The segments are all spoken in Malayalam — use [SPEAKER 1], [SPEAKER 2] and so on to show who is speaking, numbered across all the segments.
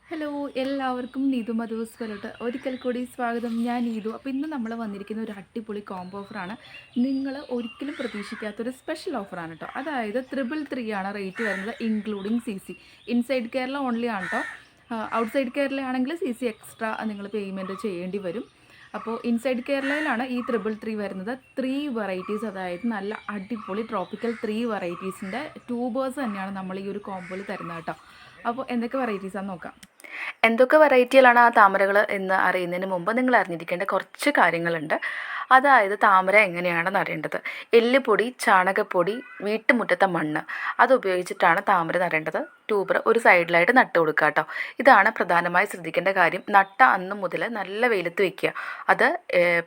[SPEAKER 1] ഹലോ എല്ലാവർക്കും നീതു മധുസ് പോലോട്ട് ഒരിക്കൽ കൂടി സ്വാഗതം. ഞാൻ നീതു. അപ്പോൾ ഇന്ന് നമ്മൾ വന്നിരിക്കുന്ന ഒരു അടിപൊളി കോംബോ ഓഫറാണ്. നിങ്ങൾ ഒരിക്കലും പ്രതീക്ഷിക്കാത്തൊരു സ്പെഷ്യൽ ഓഫറാണ് കേട്ടോ. അതായത് 333 ആണ് റേറ്റ് വരുന്നത്, including CC. Inside Kerala only ആണ് കേട്ടോ. ഔട്ട്സൈഡ് കേരള ആണെങ്കിൽ CC എക്സ്ട്രാ നിങ്ങൾ പേയ്മെൻറ്റ് ചെയ്യേണ്ടി വരും. അപ്പോൾ ഇൻസൈഡ് കേരളയിലാണ് ഈ 333 വരുന്നത്. 3 വെറൈറ്റീസ്, അതായത് നല്ല അടിപൊളി ട്രോപ്പിക്കൽ 3 വെറൈറ്റീസിൻ്റെ ട്യൂബേഴ്സ് തന്നെയാണ് നമ്മൾ ഈ ഒരു കോംബോയിൽ തരുന്നത് കേട്ടോ. അപ്പോൾ എന്തൊക്കെ വെറൈറ്റീസാണെന്ന് നോക്കാം. എന്തൊക്കെ വെറൈറ്റികളാണ് ആ താമരകൾ എന്ന് അറിയുന്നതിന് മുമ്പ് നിങ്ങൾ അറിഞ്ഞിരിക്കേണ്ട കുറച്ച് കാര്യങ്ങളുണ്ട്. അതായത് താമര എങ്ങനെയാണെന്ന് അറിയേണ്ടത്. എല്ലുപൊടി, ചാണകപ്പൊടി, വീട്ടുമുറ്റത്തെ മണ്ണ് അതുപയോഗിച്ചിട്ടാണ് താമര നടേണ്ടത്. ട്യൂബർ ഒരു സൈഡിലായിട്ട് നട്ട് കൊടുക്കുക കേട്ടോ. ഇതാണ് പ്രധാനമായി ശ്രദ്ധിക്കേണ്ട കാര്യം. നട്ട അന്ന് മുതൽ നല്ല വെയിലത്ത് വെക്കുക. അത്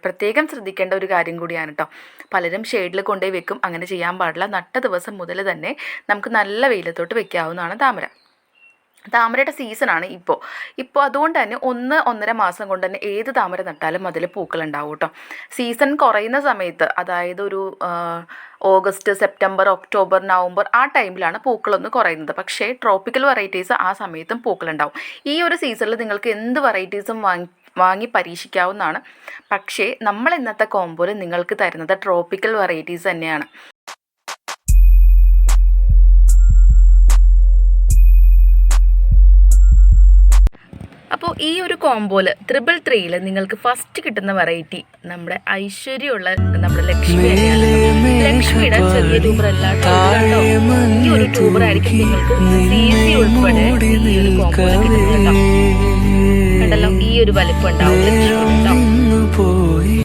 [SPEAKER 1] പ്രത്യേകം ശ്രദ്ധിക്കേണ്ട ഒരു കാര്യം കൂടിയാണ് കേട്ടോ. പലരും ഷെയ്ഡിൽ കൊണ്ടുപോയി വെക്കും. അങ്ങനെ ചെയ്യാൻ പാടില്ല. നട്ട ദിവസം മുതൽ തന്നെ നമുക്ക് നല്ല വെയിലത്തോട്ട് വെക്കാവുന്നതാണ് താമര. താമരയുടെ സീസണാണ് ഇപ്പോൾ അതുകൊണ്ട് തന്നെ 1-1.5 മാസം കൊണ്ട് തന്നെ ഏത് താമര നട്ടാലും അതിൽ പൂക്കളുണ്ടാവും കേട്ടോ. സീസൺ കുറയുന്ന സമയത്ത്, അതായത് ഒരു ഓഗസ്റ്റ്, സെപ്റ്റംബർ, ഒക്ടോബർ, നവംബർ ആ ടൈമിലാണ് പൂക്കളൊന്ന് കുറയുന്നത്. പക്ഷേ ട്രോപ്പിക്കൽ വെറൈറ്റീസ് ആ സമയത്തും പൂക്കളുണ്ടാവും. ഈ ഒരു സീസണിൽ നിങ്ങൾക്ക് എന്ത് വെറൈറ്റീസും വാങ്ങി പരീക്ഷിക്കാവുന്നതാണ്. പക്ഷേ നമ്മൾ ഇന്നത്തെ കോംബോയിൽ നിങ്ങൾക്ക് തരുന്നത് ട്രോപ്പിക്കൽ വെറൈറ്റീസ് തന്നെയാണ്. അപ്പോൾ ഈ ഒരു കോംബോയിൽ 333-ൽ നിങ്ങൾക്ക് ഫസ്റ്റ് കിട്ടുന്ന വെറൈറ്റി നമ്മുടെ ഐശ്വര്യമുള്ള നമ്മുടെ ലക്ഷ്മി തന്നെയാണ്. ലക്ഷ്മിയുടെ ചെറിയ ട്യൂബറല്ല കേട്ടോ. ഈ ഒരു ട്യൂബറായിരിക്കും നിങ്ങൾക്ക് CC ഉൾപ്പെടെ ഈ ഒരു കോംബോയിൽ കിട്ടുന്നത് കേട്ടോ. കണ്ടല്ലോ, ഈ ഒരു വലിപ്പം ഉണ്ടാവും ലക്ഷ്മി.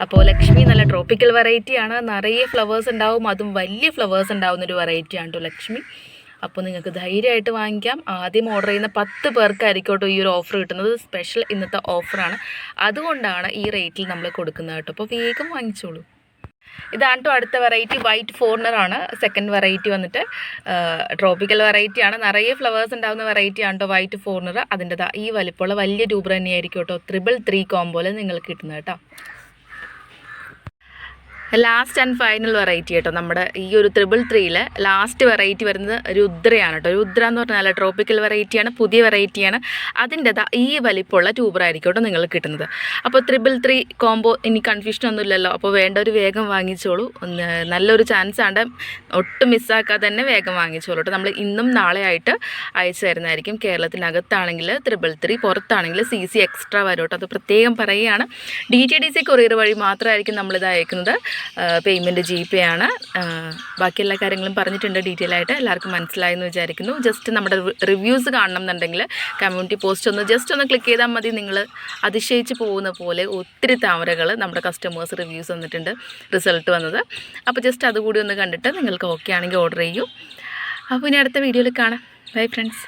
[SPEAKER 1] അപ്പോൾ ലക്ഷ്മി നല്ല ട്രോപ്പിക്കൽ വെറൈറ്റിയാണ്. നിറയെ ഫ്ലവേഴ്സ് ഉണ്ടാവും, അതും വലിയ ഫ്ലവേഴ്സ് ഉണ്ടാവുന്നൊരു വെറൈറ്റിയാണ് കേട്ടോ ലക്ഷ്മി. അപ്പോൾ നിങ്ങൾക്ക് ധൈര്യമായിട്ട് വാങ്ങിക്കാം. ആദ്യം ഓർഡർ ചെയ്യുന്ന 10 പേർക്കായിരിക്കും കേട്ടോ ഈ ഒരു ഓഫർ കിട്ടുന്നത്. സ്പെഷ്യൽ ഇന്നത്തെ ഓഫറാണ്, അതുകൊണ്ടാണ് ഈ റേറ്റിൽ നമ്മൾ കൊടുക്കുന്നത് കേട്ടോ. അപ്പോൾ വേഗം വാങ്ങിച്ചോളൂ. ഇതാണ് കേട്ടോ അടുത്ത വെറൈറ്റി. വൈറ്റ് ഫോറിനറാണ് സെക്കൻഡ് വെറൈറ്റി വന്നിട്ട്. ട്രോപ്പിക്കൽ വെറൈറ്റിയാണ്, നിറയെ ഫ്ലവേഴ്സ് ഉണ്ടാകുന്ന വെറൈറ്റിയാണ് കേട്ടോ വൈറ്റ് ഫോറിനർ. അതിൻ്റെ ഈ വലിപ്പമുള്ള വലിയ ട്യൂബർ തന്നെയായിരിക്കും കേട്ടോ 333 കോംബോയിൽ നിങ്ങൾക്ക് കിട്ടുന്നത് കേട്ടോ. ലാസ്റ്റ് ആൻഡ് ഫൈനൽ വെറൈറ്റി കേട്ടോ. നമ്മുടെ ഈ ഒരു 333-ൽ ലാസ്റ്റ് വെറൈറ്റി വരുന്നത് രുദ്രയാണ് കേട്ടോ. രുദ്ര എന്ന് പറഞ്ഞാൽ നല്ല ട്രോപ്പിക്കൽ വെറൈറ്റിയാണ്, പുതിയ വെറൈറ്റിയാണ്. അതിൻ്റെ ഈ വലിപ്പമുള്ള ട്യൂബറായിരിക്കും കേട്ടോ നിങ്ങൾ കിട്ടുന്നത്. അപ്പോൾ 333 കോംബോ ഇനി കൺഫ്യൂഷൻ ഒന്നുമില്ലല്ലോ. അപ്പോൾ വേണ്ടവർ വേഗം വാങ്ങിച്ചോളൂ. നല്ലൊരു ചാൻസാണ്, ഒട്ടും മിസ്സാക്കാതെ തന്നെ വേഗം വാങ്ങിച്ചോളൂ കേട്ടോ. നമ്മൾ ഇന്നും നാളെ ആയിട്ട് അയച്ചു തരുന്നതായിരിക്കും. കേരളത്തിനകത്താണെങ്കിൽ 333, പുറത്താണെങ്കിൽ CC എക്സ്ട്രാ വരും കേട്ടോ. അത് പ്രത്യേകം പറയുകയാണ്. DTDC കൊറിയർ വഴി മാത്രമായിരിക്കും നമ്മളിത് അയക്കുന്നത്. പേയ്മെൻറ്റ് GPay ആണ്. ബാക്കി എല്ലാ കാര്യങ്ങളും പറഞ്ഞിട്ടുണ്ട് ഡീറ്റെയിൽ ആയിട്ട്. എല്ലാവർക്കും മനസ്സിലായെന്ന് വിചാരിക്കുന്നു. ജസ്റ്റ് നമ്മുടെ റിവ്യൂസ് കാണണം എന്നുണ്ടെങ്കിൽ കമ്മ്യൂണിറ്റി പോസ്റ്റ് ഒന്ന് ക്ലിക്ക് ചെയ്താൽ മതി. നിങ്ങൾ അതിശയിച്ച് പോകുന്ന പോലെ ഒത്തിരി താമരകൾ നമ്മുടെ കസ്റ്റമേഴ്സ് റിവ്യൂസ് വന്നിട്ടുണ്ട്, റിസൾട്ട് വന്നത്. അപ്പോൾ ജസ്റ്റ് അതുകൂടി ഒന്ന് കണ്ടിട്ട് നിങ്ങൾക്ക് ഓക്കെ ആണെങ്കിൽ ഓർഡർ ചെയ്യൂ. അപ്പോൾ ഇനി അടുത്ത വീഡിയോയിൽ കാണാം. Bye friends.